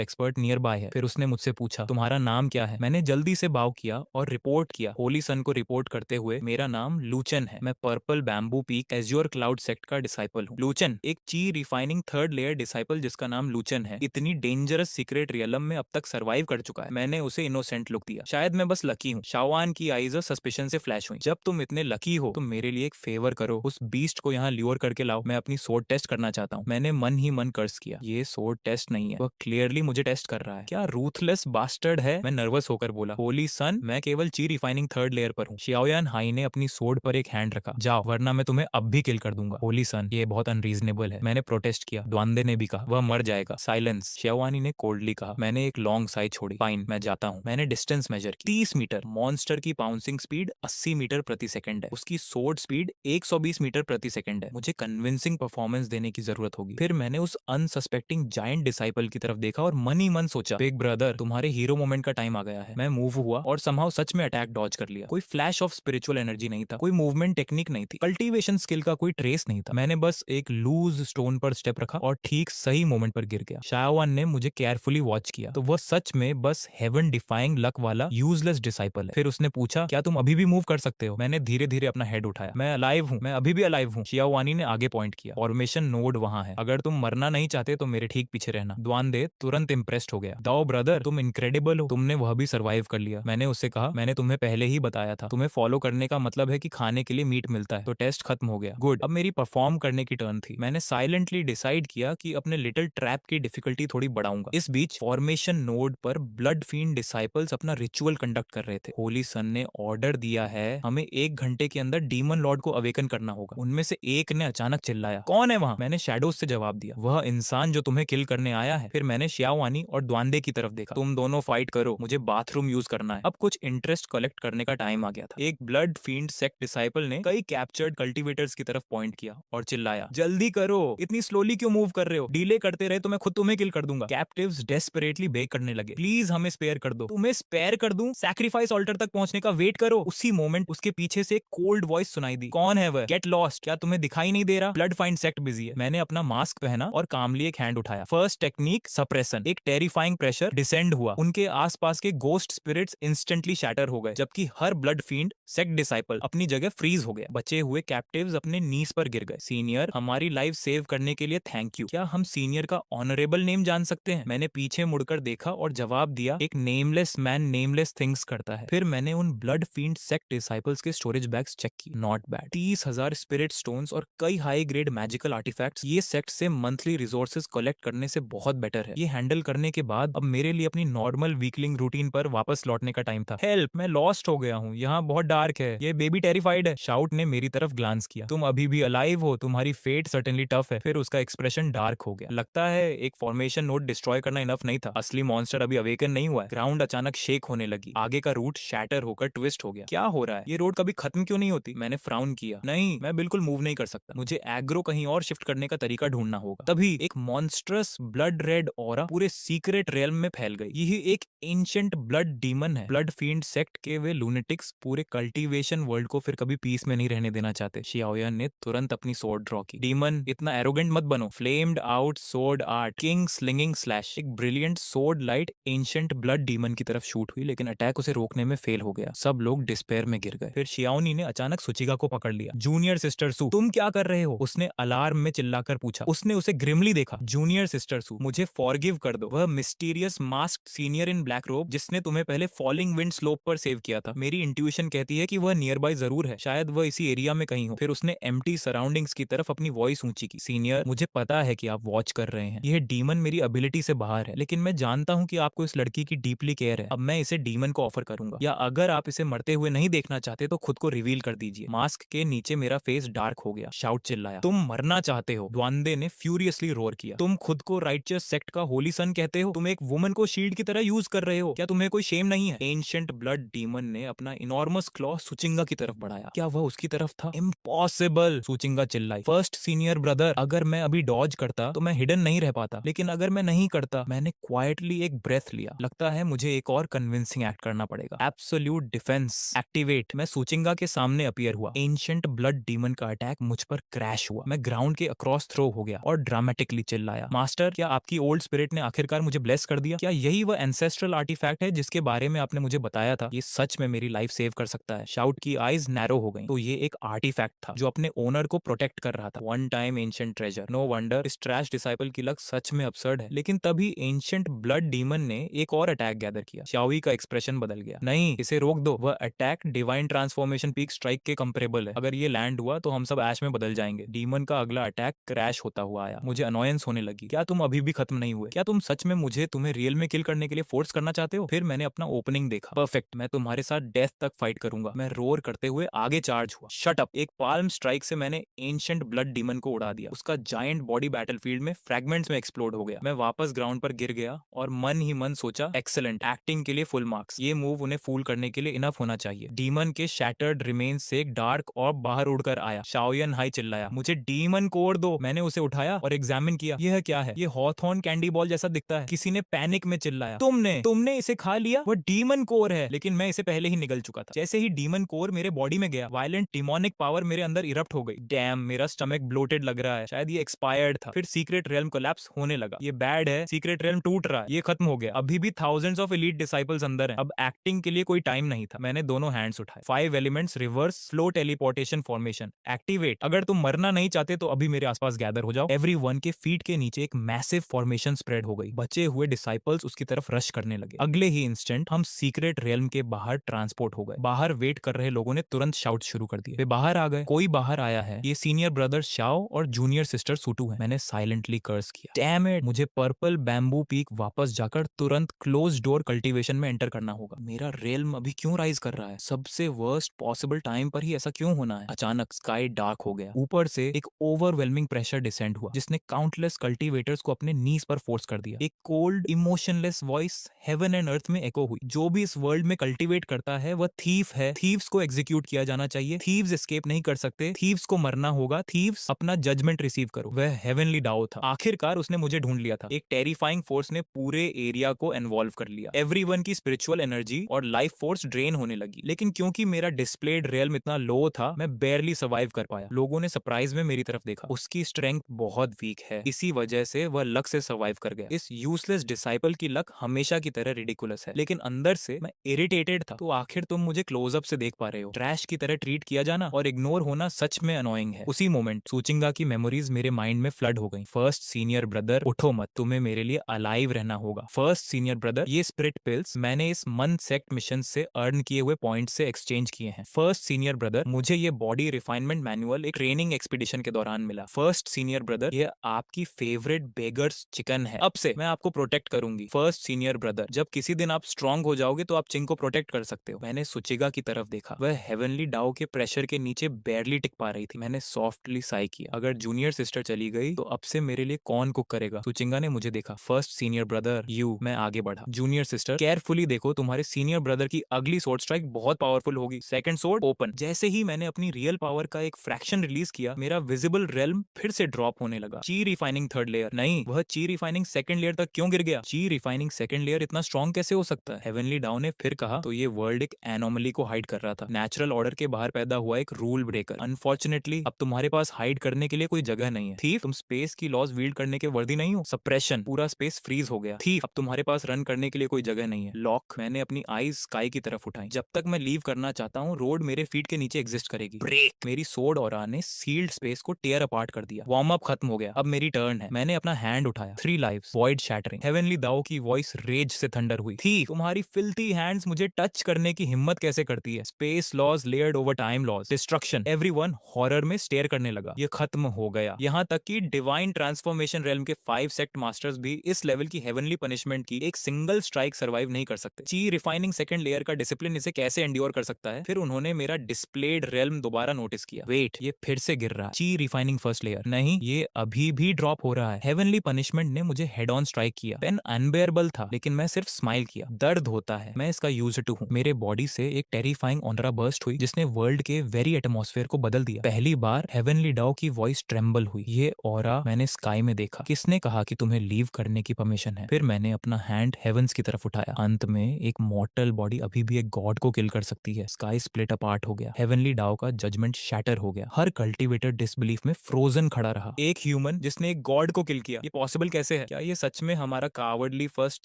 एक्सपर्ट नियर बाय है। फिर उसने मुझसे पूछा, तुम्हारा नाम क्या है? मैंने जल्दी से बाव किया और रिपोर्ट किया। होली सन को रिपोर्ट करते हुए, मेरा नाम लूचन है। मैं purple bamboo peak azure cloud sect का डिसाइपल हूँ। लूचन, एक ची रिफाइनिंग थर्ड लेयर डिसाइपल जिसका नाम लूचन है, इतनी डेंजरस सीक्रेट रियलम में अब तक सर्वाइव कर चुका है। मैंने उसे इनोसेंट लुक दिया। शायद मैं बस लकी हूँ। शाओवान की आईज सस्पिशन से फ्लैश हुई। जब तुम इतने लकी हो तो मेरे लिए एक फेवर करो, उस बीस्ट को यहाँ ल्योर करके लाओ। मैं अपनी सोर्ड टेस्ट करना चाहता हूँ। मैंने मन ही मन कर्स किया। ये सोर्ड टेस्ट नहीं है, वह क्लियरली मुझे टेस्ट कर रहा है। क्या रूथलेस बास्टर्ड है? मैं नर्वस होकर बोला। होली सन, मैं केवल ची रिफाइनिंग थर्ड लेयर पर हूँ। शियाओयान हाई ने अपनी सोर्ड पर एक हैंड रखा। जाओ, वरना मैं तुम्हें अब भी किल कर दूंगा। होली सन, ये बहुत अनरीजनेबल है। मैंने प्रोटेस्ट किया। द्वांदे ने भी कहा, वह मर जाएगा। साइलेंस, शियावानी ने कोल्डली कहा। मैंने एक लॉन्ग साई छोड़ी। फाइन, मैं जाता हूँ। मैंने डिस्टेंस मेजर की। 30 मीटर। मॉन्स्टर की पाउंसिंग स्पीड 80 मीटर प्रति सेकंड है। उसकी सोर्ड स्पीड 120 मीटर प्रति सेकंड है। मुझे कन्विंसिंग परफॉर्मेंस देने की जरूरत होगी। फिर मैंने उस अनसस्पेक्टिंग जायंट डिसाइपल की तरफ देखा और मन ही मन सोचा, बिग ब्रदर, तुम्हारे हीरो मोमेंट का टाइम आ गया है। मैं मूव हुआ और समहाउ सच में अटैक डॉज कर लिया। कोई फ्लैश ऑफ स्पिरिचुअल एनर्जी नहीं था, कोई मूवमेंट टेक्निक नहीं थी, कल्टीवेशन स्किल का कोई ट्रेस नहीं था। मैंने बस एक लूज स्टोन पर स्टेप रखा और ठीक सही मोमेंट पर गिर गया। शाओवान ने मुझे केयरफुली वॉच किया। तो वह सच में बस हेवन डिफाइंग लक वाला यूजलेस डिसाइपल है। फिर उसने पूछा, क्या तुम अभी भी मूव कर सकते हो? मैंने धीरे धीरे अपना हेड उठाया। मैं अलाइव हूँ, मैं अभी भी अलाइव हूँ। शियावानी ने आगे पॉइंट किया। फॉर्मेशन नोड वहां है। अगर तुम मरना नहीं चाहते तो मेरे ठीक पीछे रहना। द्वांदे तुरंत इंप्रेस्ड हो गया। दाओ ब्रदर, तुम इनक्रेडिबल हो, तुमने वह भी सर्वाइव कर लिया। मैंने उससे कहा, मैंने तुम्हें पहले ही बताया था, तुम्हें फॉलो करने का मतलब है कि खाने के लिए मीट मिलता है। तो टेस्ट खत्म हो गया। गुड, अब मेरी परफॉर्म करने की टर्न थी। मैंने साइलेंटली डिसाइड किया कि अपने लिटिल ट्रैप की डिफिकल्टी थोड़ी बढ़ाऊंगा। इस बीच फॉर्मेशन नोड पर ब्लड फील्ड डिसाइपल्स अपना रिचुअल कंडक्ट कर रहे थे। होली सन ने ऑर्डर दिया है, हमें 1 घंटे के अंदर डीमन लॉर्ड को अवेकन करना होगा। उनमें से एक ने अचानक चिल्लाया, कौन है वहां? मैंने शैडोज से जवाब दिया, वह इंसान जो तुम्हें किल करने आया है। फिर मैंने शियावानी और द्वांदे की तरफ देखा। तुम दोनों फाइट करो, मुझे बाथरूम यूज करना है। अब कुछ इंटरेस्ट कलेक्ट करने का टाइम आ गया था। एक ब्लड फील्ड सेक्ट डिसाइपल ने कई कैप्चर्ड कल्टीवेटर्स की तरफ पॉइंट किया और चिल्लाया, जल्दी करो, इतनी स्लोली क्यों मूव कर रहे हो? डिले करते रहे तो मैं खुद तुम्हें किल कर दूंगा। कैप्टिव्स डेस्परेटली बेग करने लगे, प्लीज हमें स्पेयर कर दो। तुम्हें स्पेयर कर दूं? सैक्रिफाइस ऑल्टर तक पहुंचने का वेट करो। उसी मोमेंट उसके पीछे से एक कोल्ड वॉइस सुनाई दी, कौन है वह? गेट लॉस्ट, क्या तुम्हें दिखाई नहीं दे रहा? ब्लड फाइंड सेक्ट बिजी है। मैंने अपना मास्क पहना और कामली एक हैंड उठाया। First technique, suppression. एक टेरिफाइंग प्रेशर डिसेंड हुआ। उनके आसपास के गोस्ट स्पिरिट्स इंस्टेंटली शैटर हो गए, जबकि हर ब्लड फील्ड सेक्ट डिसाइपल अपनी जगह फ्रीज हो गया। बचे हुए कैप्टिव्स अपने नीज पर गिर गए। सीनियर, हमारी लाइफ सेव करने के लिए थैंक यू। क्या हम सीनियर का ऑनरेबल नेम जान सकते हैं? मैंने पीछे मुड़कर देखा और जवाब दिया, एक नेमलेस मैन नेमलेस थिंग्स करता है। फिर मैंने उन ब्लड फील्ड सेक्ट डिसाइपल्स के स्टोरेज बैग्स चेक की। नॉट बैड, 30,000 स्पिरिट स्टोन्स और कई हाई ग्रेड मैजिकल आर्टिफैक्ट्स। ये सेक्ट से मंथली रिसोर्सेज कलेक्ट करने से बहुत बेटर है। ये हैंडल करने के बाद अब मेरे लिए अपनी नॉर्मल वीकलिंग रूटीन पर वापस लौटने का टाइम था। हेल्प, मैं लॉस्ट हो गया हूँ, यहाँ बहुत डार्क है, ये बेबी टेरिफाइड है। शाउट ने मेरी तरफ ग्लांस किया। तुम अभी भी अलाइव हो, तुम्हारी फेट सर्टेनली टफ है। फिर उसका एक्सप्रेशन डार्क हो गया। लगता है एक फॉर्मेशन नोड डिस्ट्रॉय करना इनफ नहीं था। असली मॉन्स्टर अभी अवेकन नहीं हुआ है। ग्राउंड अचानक शेक होने लगी। आगे का रूट शैटर होकर ट्विस्ट हो गया। क्या हो रहा है? ये रोड कभी खत्म क्यों नहीं होती? मैंने फ्राउन किया। नहीं, मैं बिल्कुल मूव नहीं कर सकता। मुझे एग्रो कहीं और शिफ्ट करने का तरीका ढूंढना होगा। तभी एक मॉन्स्ट्रस ब्लड रेड ऑरा पूरे सीक्रेट रियल्म में फैल गई। यही एक एंशिएंट ब्लड डीमन है। ब्लड फील्ड सेक्ट के वे लूनेटिक्स पूरे कल्टीवेशन वर्ल्ड को फिर कभी पीस में नहीं रहने देना चाहते। शियाओयान ने तुरंत अपनी सोर्ड ड्रॉ की। डीमन, इतना एरोगेंट मत बनो। Flamed out sword art, king slinging slash. एक brilliant sword light ancient blood demon की तरफ शूट हुई, लेकिन अटैक उसे रोकने में फेल हो गया। सब लोग डिस्पेयर में गिर गए। फिर शियाओनी ने अचानक सुचिगा को पकड़ लिया। जूनियर सिस्टर सू, तुम क्या कर रहे हो? उसने अलार्म में चिल्लाकर पूछा। उसने उसे ग्रिमली देखा। जूनियर सिस्टर सू, मुझे फॉरगिव कर दो। वह mysterious masked senior in black रोब जिसने तुम्हें पहले फॉलिंग विंड स्लोप पर सेव किया था। मेरी इंट्यूशन कहती है कि वह नियर बाय जरूर है, शायद वह इसी एरिया में कहीं हो। फिर उसने एम्प्टी सराउंडिंग्स की तरफ अपनी वॉइस ऊंची की। सीनियर, मुझे पता है कि आप वॉच कर रहे हैं। यह डीमन मेरी एबिलिटी से बाहर है, लेकिन मैं जानता हूं कि आपको इस लड़की की डीपली केयर है। अब मैं इसे डीमन को ऑफर करूंगा, या अगर आप इसे मरते हुए नहीं देखना चाहते तो खुद को रिवील कर दीजिए। मास्क के नीचे मेरा फेस डार्क हो गया। शाउट चिल्लाया, तुम मरना मरना चाहते हो? द्वांदे ने फ्यूरियसली रोर किया। तुम खुद को राइचस सेक्ट का होली सन कहते हो? तुम एक वुमन को शील्ड की तरह यूज कर रहे हो? क्या तुम्हें कोई शेम नहीं है? एंशिएंट ब्लड डीमन ने अपना इनॉर्मस क्लॉ सुचिंगा की तरफ बढ़ाया। क्या वह उसकी तरफ था? इम्पॉसिबल! सुचिंगा चिल्लाई। फर्स्ट सीनियर ब्रदर, अगर मैं अभी डॉज करता तो मैं हिडन नहीं रह पाता, लेकिन अगर मैं नहीं करता। मैंने क्वाइटली एक ब्रेथ लिया। लगता है मुझे एक और कन्विंसिंग एक्ट करना पड़ेगा। Absolute defence activate. मैं सुचिंगा के सामने अपीयर हुआ। एंशिएंट ब्लड डीमन का अटैक मुझ पर क्रैश हुआ। मैं ग्राउंड के अक्रॉस थ्रो हो गया और ड्रामेटिकली चिल्लाया, मास्टर, क्या आपकी ओल्ड स्पिरिट ने आखिरकार मुझे ब्लेस कर दिया? क्या यही वह एंसेस्ट्रल आर्टिफैक्ट है जिसके बारे में आपने मुझे बताया था? ये सच में मेरी लाइफ सेव कर सकता है। शाउट की आईज नैरो हो गई। तो ये एक आर्टिफैक्ट था जो अपने ओनर को प्रोटेक्ट कर रहा था। One time ancient treasure. No wonder इस ट्रैश डिसाइपल की लक सच में absurd है। लेकिन तभी एंशिएंट ब्लड डीमन ने एक और अटैक गैदर किया। शाओई का एक्सप्रेशन बदल गया। नहीं, इसे रोक दो। वह attack divine transformation peak strike के कंपेरेबल है। अगर ये लैंड हुआ तो हम सब ऐश में बदल जाएंगे। डीमन का अगला अटैक क्रैश होता हुआ आया। मुझे अनोयंस होने लगी। क्या तुम अभी भी खत्म नहीं हुए? क्या तुम सच में मुझे तुम्हें रियल में किल करने के लिए फोर्स करना चाहते हो? फिर मैंने अपना ओपनिंग देखा। परफेक्ट, मैं तुम्हारे साथ डेथ तक फाइट करूंगा। मैं रोर करते हुए आगे चार्ज हुआ। Shut up! एक पाल्म स्ट्राइक से मैंने एंशिएंट ब्लड डीमन को उड़ा दिया। उसका जायंट बॉडी बैटलफील्ड में फ्रैगमेंट्स में एक्सप्लोड हो गया। मैं वापस ग्राउंड पर गिर गया और मन ही मन सोचा, एक्सेलेंट, एक्टिंग के लिए फुल मार्क्स। ये मूव उन्हें फूल करने के लिए इनफ होना चाहिए। डीमन के शैटर्ड रिमेन्स से एक डार्क ऑर्ब बाहर उड़कर आया। शाओयन हाई चिल्लाया, मुझे डीमन कोर दो। मैंने उसे उठाया और एग्जामिन किया। यह क्या है? ये हॉथॉर्न कैंडी बॉल जैसा दिखता है। किसी ने पैनिक में चिल्लाया, तुमने इसे खा लिया? वह डीमन कोर है। लेकिन मैं इसे पहले ही निगल चुका था। जैसे ही डीमन कोर मेरे बॉडी में गया, वायलेंट डिमोनिक पावर मेरे अंदर इरप्ट हो गई। डैम, मेरा स्टमक ब्लोटेड लग रहा है। शायद ये एक्सपायर्ड था। फिर सीक्रेट रेल्म कोलैप्स होने लगा। ये बैड है। सीक्रेट रेल्म टूट रहा है। ये खत्म हो गया। अभी भी थाउजेंड्स ऑफ एलीट डिसाइपल्स अंदर हैं। अब एक्टिंग के लिए कोई टाइम नहीं था। मैंने दोनों हैंड्स उठाए। 5 elements reverse flow teleportation formation activate. अगर तुम मरना नहीं चाहते तो अभी मेरे आसपास गैदर हो जाओ। एवरीवन के फीट के नीचे एक मैसिव फॉर्मेशन स्प्रेड हो गई। बचे हुए डिसाइपल्स उसकी तरफ रश करने लगे। अगले ही इंस्टेंट हम सीक्रेट रेल्म के बाहर ट्रांसपोर्ट हो गए। बाहर वेट कर रहे लोगों ने तुरंत शाउट शुरू कर दिए। वे बाहर आ गए। कोई बाहर आया है। ये सीनियर ब्रदर शाओ और जूनियर सिस्टर सुटू है। मैंने साइलेंटली कर्स किया। Damn it! मुझे पर्पल बैम्बू पीक वापस जाकर तुरंत क्लोज डोर कल्टीवेशन में एंटर करना होगा। मेरा रेल्म अभी क्यों राइज कर रहा है? सबसे वर्स्ट पॉसिबल टाइम पर ही ऐसा क्यों होना है? अचानक स्काई डार्क हो गया। ऊपर से एक ओवरवेलमिंग प्रेशर डिसेंड हुआ जिसने काउंटलेस कल्टीवेटर्स को अपने नीज पर फोर्स कर दिया। एक cold emotionless voice haven and अर्थ में एको हुई, जो भी इस वर्ल्ड में कल्टीवेट करता है वह थीफ है। थीव्स को एग्जीक्यूट किया जाना चाहिए। थीव्स एस्केप नहीं कर सकते। थीव्स को मरना होगा। थीव्स अपना जजमेंट रिसीव करो। वह हेवनली डाओ था। आखिरकार उसने मुझे ढूंढ लिया था। एक टेरिफाइंग फोर्स ने पूरे एरिया को इन्वॉल्व कर लिया। एवरीवन की स्पिरिचुअल एनर्जी और लाइफ फोर्स ड्रेन होने लगी। लेकिन क्योंकि मेरा डिस्प्लेड रियल्म इतना लो था, मैं बेयरली सर्वाइव कर पाया। लोगों ने सरप्राइज में मेरी तरफ देखा। उसकी स्ट्रेंथ बहुत वीक है, इसी वजह से वह लक से सर्वाइव कर गया। इस यूजलेस डिसाइपल की लक हमेशा की तरह रिडिकुलस है, लेकिन अंदर से मैं इरिटेटेड था। तो आखिर तुम मुझे क्लोजअप से देख पा रहे हो। ट्रैश की तरह ट्रीट किया जाना और इग्नोर होना सच में अनोइंग है। उसी मोमेंट सूचिंगा की मेमोरीज मेरे माइंड में फ्लड हो गई। फर्स्ट सीनियर ब्रदर, उठो मत, तुम्हें मेरे लिए अलाइव रहना होगा। फर्स्ट सीनियर ब्रदर, ये स्पिरिट पिल्स मैंने इस मन सेक्ट मिशन से अर्न किए हुए पॉइंट से एक्सचेंज किए हैं। फर्स्ट सीनियर ब्रदर, मुझे ये बॉडी रिफाइनमेंट मैनुअल एक ट्रेनिंग एक्सपीडिशन के दौरान मिला। फर्स्ट सीनियर ब्रदर, ये आपकी फेवरेट बेगर्स चिकन है। अब से मैं आपको प्रोटेक्ट करूंगी। फर्स्ट सीनियर ब्रदर, जब किसी दिन आप स्ट्रांग हो जाओगे तो आप चिंग को प्रोटेक्ट कर सकते हो। मैंने सुचिगा की तरफ देखा। वह हेवनली डाओ के प्रेशर के नीचे बेयरली टिक पा रही थी। मैंने सॉफ्टली साई किया। अगर जूनियर सिस्टर चली गई तो अब से मेरे लिए कौन कुक करेगा? सुचिंगा ने मुझे देखा। First senior brother, you. मैं आगे बढ़ा। जूनियर सिस्टर, केयरफुली देखो, तुम्हारे सीनियर ब्रदर की अगली सोर्ड स्ट्राइक बहुत पावरफुल होगी। Second sword open. जैसे ही मैंने अपनी रियल पावर का एक फ्रैक्शन रिलीज किया, मेरा विजिबल रेल्म फिर से ड्रॉप होने लगा। ची रिफाइनिंग थर्ड लेयर नहीं, वह ची रिफाइनिंग सेकंड लेयर तक क्यों गिर गया? ची रिफाइनिंग सेकंड लेयर इतना स्ट्रॉन्ग कैसे हो सकता है? हेवनली डाउन ने फिर कहा, तो ये वर्ल्ड एक एनोमली को हाइड कर रहा था। नेचुरल ऑर्डर के बाहर पैदा हुआ एक रूल ब्रेकर। अनफॉर्चुनेटली अब तुम्हारे पास हाइड करने के लिए कोई जगह नहीं है। थीफ, तुम स्पेस की लॉज वील्ड करने के वर्दी नहीं हो। सप्रेशन, पूरा स्पेस फ्रीज हो गया। थीफ, अब तुम्हारे पास रन करने के लिए कोई जगह नहीं है। लॉक, मैंने अपनी आईज स्काई की तरफ उठाई। जब तक मैं लीव करना चाहता हूँ, रोड मेरे फीट के नीचे एग्जिस्ट करेगी। ब्रेक, मेरी सोर्ड ऑरा ने सील्ड स्पेस को टेयर अपार्ट कर दिया। वार्म अप खत्म हो गया। अब मेरी टर्न है। मैंने अपना हैंड उठाया। 3 लाइव्स, वॉइड शैटरिंग। हेवनली दाओ की वॉइस रेज से थंडर हुई। थी, तुम्हारी फिल्थी हैंड्स मुझे टच करने की हिम्मत कैसे करती है? Space laws layered over time laws, destruction. Everyone horror में स्टेयर करने लगा। ये खत्म हो गया। यहाँ तक कि डिवाइन ट्रांसफॉर्मेशन रेल्म के 5 सेक्ट मास्टर्स भी इस लेवल की हेवनली पनिशमेंट की एक सिंगल स्ट्राइक सर्वाइव नहीं कर सकते। ची रिफाइनिंग सेकंड लेयर का डिसिप्लिन इसे कैसे एंड्योर कर सकता है? फिर उन्होंने मेरा डिस्प्लेड रेल्म दोबारा नोटिस किया। वेट, ये फिर से गिर रहा है। ची डिफाइनिंग फर्स्ट लेयर। नहीं, ये अभी भी ड्रॉप हो रहा है। हेवनली पनिशमेंट ने मुझे हेड ऑन स्ट्राइक किया। पेन अनबेयरेबल था, लेकिन मैं सिर्फ स्माइल किया। दर्द होता है, मैं इसका यूज्ड टू हूँ। मेरे बॉडी से एक टेरिफाइंग ऑनरा बर्स्ट हुई जिसने वर्ल्ड के वेरी एटमॉस्फेयर को बदल दिया। पहली बार हेवनली डाओ की वॉइस ट्रेम्बल हुई। ये ऑरा मैंने स्काई में देखा। किसने कहा कि तुम्हें लीव करने की परमिशन है? फिर मैंने अपना हैंड हेवंस की तरफ उठाया। अंत में एक मॉर्टल बॉडी अभी भी एक गॉड को किल कर सकती है। स्काई स्प्लिट अपार्ट हो गया। हेवनली डाओ का जजमेंट शैटर हो गया। हर कल्टिवेटर डिसबिलीफ में फ्रोजन खड़ा रहा। एक ह्यूमन जिसने एक गॉड को किल किया, ये पॉसिबल कैसे है? क्या ये सच में हमारा कावर्डली फर्स्ट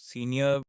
सीनियर